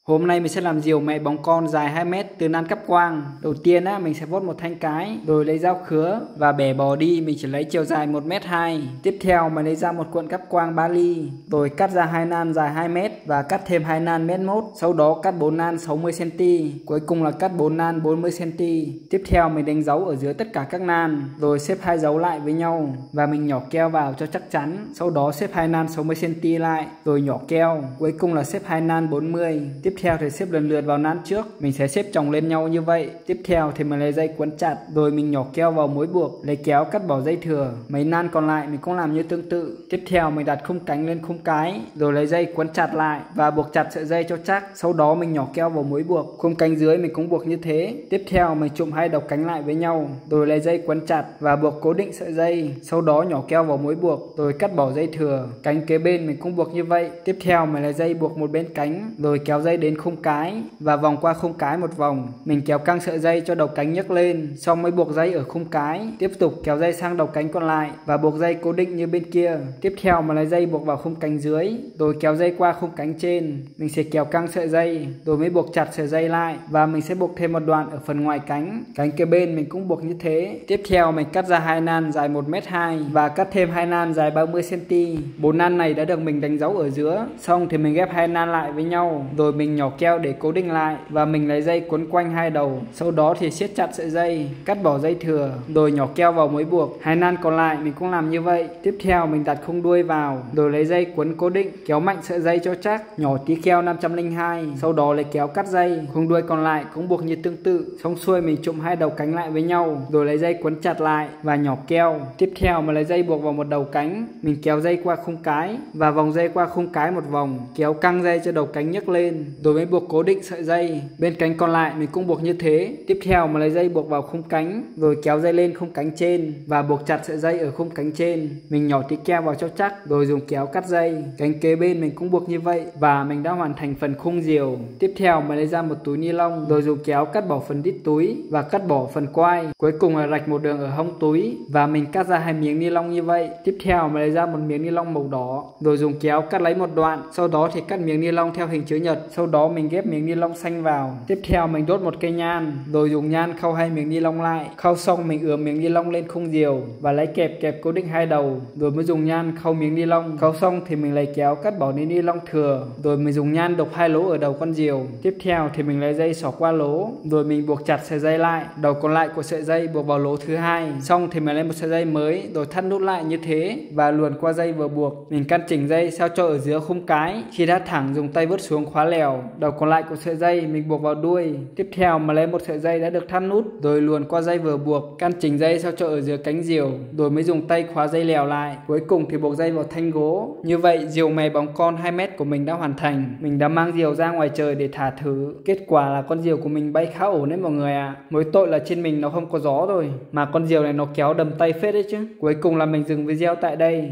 Hôm nay mình sẽ làm diều mẹ bóng con dài 2 mét từ nan cắp quang. Đầu tiên mình sẽ vót một thanh cái, rồi lấy dao khứa và bẻ bò đi, mình chỉ lấy chiều dài 1,2 m. Tiếp theo mình lấy ra một cuộn cắp quang 3 ly, rồi cắt ra 2 nan dài 2 m và cắt thêm 2 nan 1,1 m. Sau đó cắt 4 nan 60 cm, cuối cùng là cắt 4 nan 40 cm. Tiếp theo mình đánh dấu ở dưới tất cả các nan, rồi xếp hai dấu lại với nhau và mình nhỏ keo vào cho chắc chắn. Sau đó xếp 2 nan 60 cm lại, rồi nhỏ keo. Cuối cùng là xếp 2 nan 40. Tiếp theo thì xếp lần lượt vào nan trước, mình sẽ xếp chồng lên nhau như vậy. Tiếp theo thì mình lấy dây quấn chặt, rồi mình nhỏ keo vào mối buộc, lấy kéo cắt bỏ dây thừa. Mấy nan còn lại mình cũng làm như tương tự. Tiếp theo mình đặt khung cánh lên khung cái, rồi lấy dây quấn chặt lại và buộc chặt sợi dây cho chắc. Sau đó mình nhỏ keo vào mối buộc, khung cánh dưới mình cũng buộc như thế. Tiếp theo mình chụm hai đầu cánh lại với nhau, rồi lấy dây quấn chặt và buộc cố định sợi dây. Sau đó nhỏ keo vào mối buộc, rồi cắt bỏ dây thừa. Cánh kế bên mình cũng buộc như vậy. Tiếp theo mình lấy dây buộc một bên cánh, rồi kéo dây đến khung cái và vòng qua khung cái một vòng. Mình kéo căng sợi dây cho đầu cánh nhấc lên, xong mới buộc dây ở khung cái. Tiếp tục kéo dây sang đầu cánh còn lại và buộc dây cố định như bên kia. Tiếp theo mà lấy dây buộc vào khung cánh dưới, rồi kéo dây qua khung cánh trên. Mình sẽ kéo căng sợi dây, rồi mới buộc chặt sợi dây lại và mình sẽ buộc thêm một đoạn ở phần ngoài cánh. Cánh kế bên mình cũng buộc như thế. Tiếp theo mình cắt ra 2 nan dài 1,2 m và cắt thêm 2 nan dài 30 cm. 4 nan này đã được mình đánh dấu ở giữa. Xong thì mình ghép 2 nan lại với nhau, rồi mình nhỏ keo để cố định lại và mình lấy dây quấn quanh hai đầu. Sau đó thì siết chặt sợi dây, cắt bỏ dây thừa, rồi nhỏ keo vào mối buộc. 2 nan còn lại mình cũng làm như vậy. Tiếp theo mình đặt khung đuôi vào, rồi lấy dây quấn cố định, kéo mạnh sợi dây cho chắc, nhỏ tí keo 502. Sau đó lấy kéo cắt dây. Khung đuôi còn lại cũng buộc như tương tự. Xong xuôi mình chụm hai đầu cánh lại với nhau, rồi lấy dây quấn chặt lại và nhỏ keo. Tiếp theo mà lấy dây buộc vào một đầu cánh, mình kéo dây qua khung cái và vòng dây qua khung cái một vòng, kéo căng dây cho đầu cánh nhấc lên, rồi mới buộc cố định sợi dây. Bên cánh còn lại mình cũng buộc như thế. Tiếp theo mà lấy dây buộc vào khung cánh, rồi kéo dây lên khung cánh trên và buộc chặt sợi dây ở khung cánh trên. Mình nhỏ tí keo vào cho chắc, rồi dùng kéo cắt dây. Cánh kế bên mình cũng buộc như vậy và mình đã hoàn thành phần khung diều. Tiếp theo mà lấy ra một túi ni lông, rồi dùng kéo cắt bỏ phần đít túi và cắt bỏ phần quai. Cuối cùng là rạch một đường ở hông túi và mình cắt ra hai miếng ni lông như vậy. Tiếp theo mà lấy ra một miếng ni lông màu đỏ, rồi dùng kéo cắt lấy một đoạn. Sau đó thì cắt miếng ni lông theo hình chữ nhật. Sau đó mình ghép miếng ni lông xanh vào. Tiếp theo mình đốt một cây nhang, rồi dùng nhang khâu hai miếng ni lông lại. Khâu xong mình ướm miếng ni lông lên khung diều và lấy kẹp cố định hai đầu, rồi mới dùng nhang khâu miếng ni lông. Khâu xong thì mình lấy kéo cắt bỏ miếng ni lông thừa, rồi mình dùng nhang đục hai lỗ ở đầu con diều. Tiếp theo thì mình lấy dây xỏ qua lỗ, rồi mình buộc chặt sợi dây lại. Đầu còn lại của sợi dây buộc vào lỗ thứ hai. Xong thì mình lấy một sợi dây mới, rồi thắt nút lại như thế và luồn qua dây vừa buộc. Mình căn chỉnh dây sao cho ở giữa khung cái. Khi đã thẳng dùng tay vớt xuống khóa lèo. Đầu còn lại của sợi dây mình buộc vào đuôi. Tiếp theo mà lấy một sợi dây đã được thắt nút, rồi luồn qua dây vừa buộc, căn chỉnh dây sao cho ở giữa cánh diều, rồi mới dùng tay khóa dây lèo lại. Cuối cùng thì buộc dây vào thanh gỗ. Như vậy diều mè bóng con 2 mét của mình đã hoàn thành. Mình đã mang diều ra ngoài trời để thả thử. Kết quả là con diều của mình bay khá ổn đấy mọi người ạ. Mỗi tội là trên mình nó không có gió rồi, mà con diều này nó kéo đầm tay phết đấy chứ. Cuối cùng là mình dừng video tại đây.